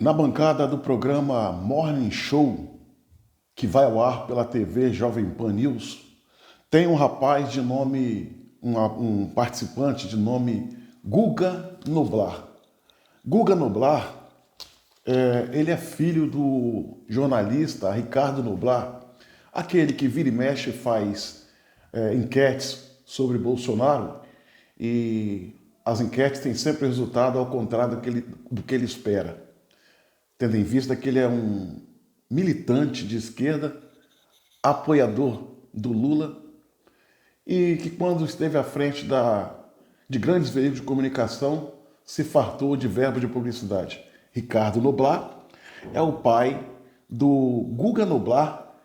Na bancada do programa Morning Show, que vai ao ar pela TV Jovem Pan News, tem um rapaz de nome, um participante de nome Guga Noblar. Guga Noblar, ele é filho do jornalista Ricardo Noblar, aquele que vira e mexe faz enquetes sobre Bolsonaro e as enquetes têm sempre resultado ao contrário do que ele espera. Tendo em vista que ele é um militante de esquerda, apoiador do Lula, e que quando esteve à frente de grandes veículos de comunicação, se fartou de verbo de publicidade. Ricardo Noblar é o pai do Guga Noblar,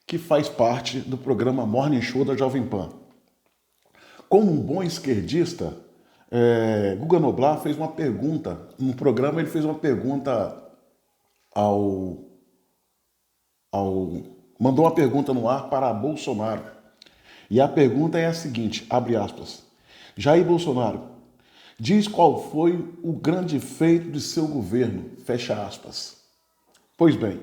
que faz parte do programa Morning Show da Jovem Pan. Como um bom esquerdista, Guga Noblar fez uma pergunta, no programa ele fez uma pergunta mandou uma pergunta no ar para Bolsonaro. E a pergunta é a seguinte, abre aspas. Jair Bolsonaro, diz qual foi o grande feito de seu governo, fecha aspas. Pois bem,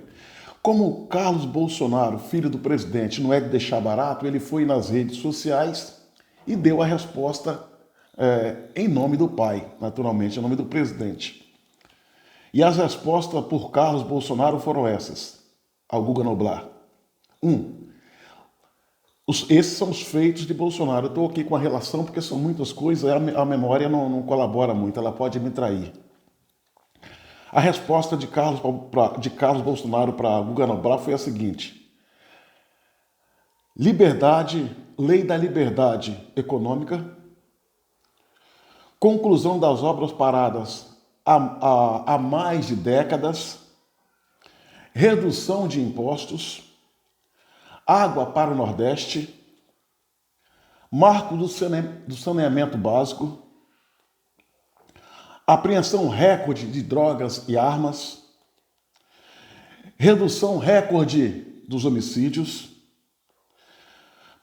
como Carlos Bolsonaro, filho do presidente, não é de deixar barato, ele foi nas redes sociais e deu a resposta em nome do pai, naturalmente, em nome do presidente. E as respostas por Carlos Bolsonaro foram essas, ao Guga Noblar. Esses são os feitos de Bolsonaro. Eu estou aqui com a relação porque são muitas coisas, a memória não colabora muito, ela pode me trair. A resposta de Carlos Bolsonaro para Guga Noblar foi a seguinte: liberdade, lei da liberdade econômica, conclusão das obras paradas há mais de décadas, redução de impostos, água para o Nordeste, marco do saneamento básico, apreensão recorde de drogas e armas, redução recorde dos homicídios,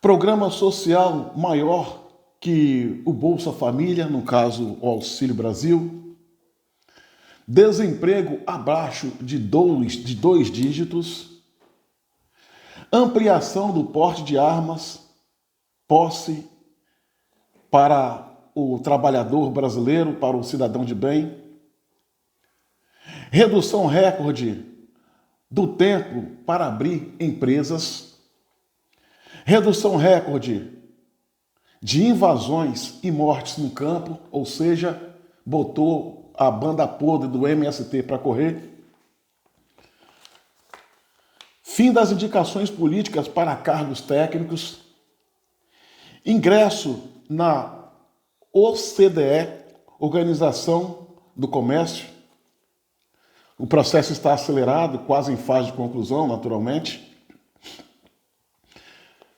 programa social maior que o Bolsa Família, no caso o Auxílio Brasil, desemprego abaixo de dois dígitos, ampliação do porte de armas, posse para o trabalhador brasileiro, para o cidadão de bem, redução recorde do tempo para abrir empresas, redução recorde de invasões e mortes no campo, ou seja, botou a banda podre do MST para correr. Fim das indicações políticas para cargos técnicos. Ingresso na OCDE, Organização do Comércio. O processo está acelerado, quase em fase de conclusão, naturalmente.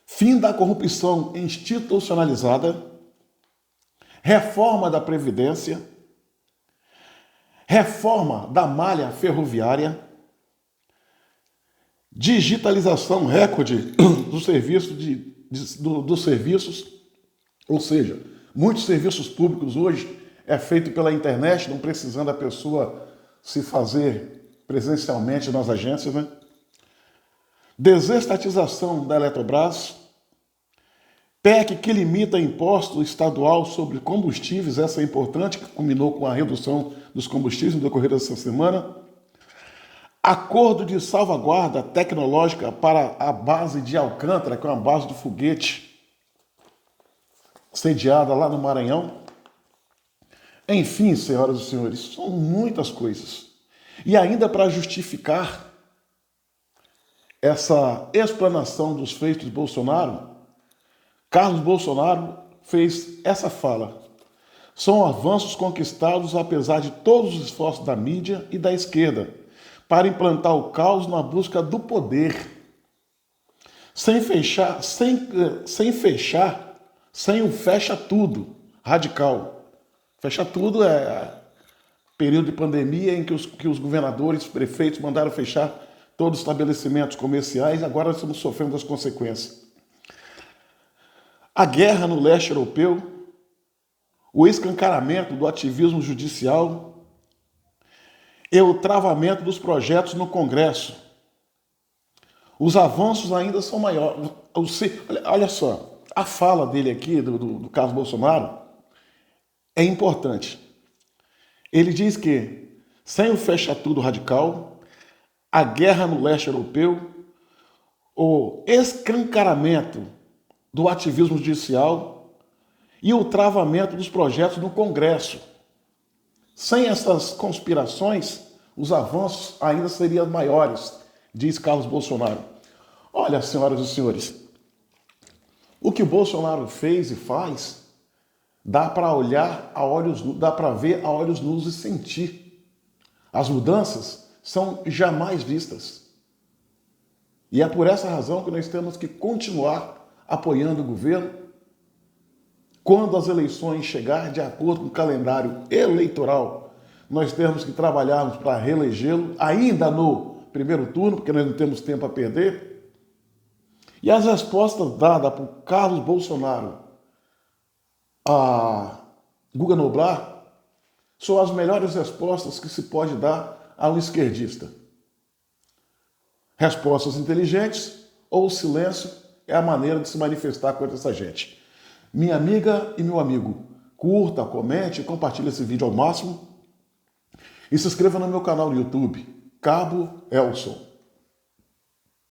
Fim da corrupção institucionalizada. Reforma da Previdência. Reforma da malha ferroviária, digitalização recorde dos serviços, ou seja, muitos serviços públicos hoje é feito pela internet, não precisando a pessoa se fazer presencialmente nas agências, né? Desestatização da Eletrobras, PEC que limita imposto estadual sobre combustíveis, essa é importante, que culminou com a redução dos combustíveis no decorrer dessa semana. Acordo de salvaguarda tecnológica para a base de Alcântara, que é uma base do foguete sediada lá no Maranhão. Enfim, senhoras e senhores, são muitas coisas. E ainda para justificar essa explanação dos feitos de Bolsonaro, Carlos Bolsonaro fez essa fala. São avanços conquistados apesar de todos os esforços da mídia e da esquerda para implantar o caos na busca do poder. Sem o fecha tudo radical. Fecha tudo é período de pandemia em que os governadores, prefeitos mandaram fechar todos os estabelecimentos comerciais, agora estamos sofrendo as consequências. A guerra no leste europeu, o escancaramento do ativismo judicial e o travamento dos projetos no Congresso. Os avanços ainda são maiores. Olha só, a fala dele aqui, do Carlos Bolsonaro, é importante. Ele diz que, sem o fecha-tudo radical, a guerra no leste europeu, o escancaramento do ativismo judicial e o travamento dos projetos no Congresso. Sem essas conspirações, os avanços ainda seriam maiores, diz Carlos Bolsonaro. Olha, senhoras e senhores, o que o Bolsonaro fez e faz, dá para olhar a olhos nus, dá para ver a olhos nus e sentir. As mudanças são jamais vistas. E é por essa razão que nós temos que continuar apoiando o governo. Quando as eleições chegarem de acordo com o calendário eleitoral, nós temos que trabalharmos para reelegê-lo ainda no primeiro turno, porque nós não temos tempo a perder. E as respostas dadas por Carlos Bolsonaro a Guga Noblar são as melhores respostas que se pode dar a um esquerdista. Respostas inteligentes ou silêncio é a maneira de se manifestar contra essa gente. Minha amiga e meu amigo, curta, comente, compartilhe esse vídeo ao máximo e se inscreva no meu canal no YouTube, Cabo Elson.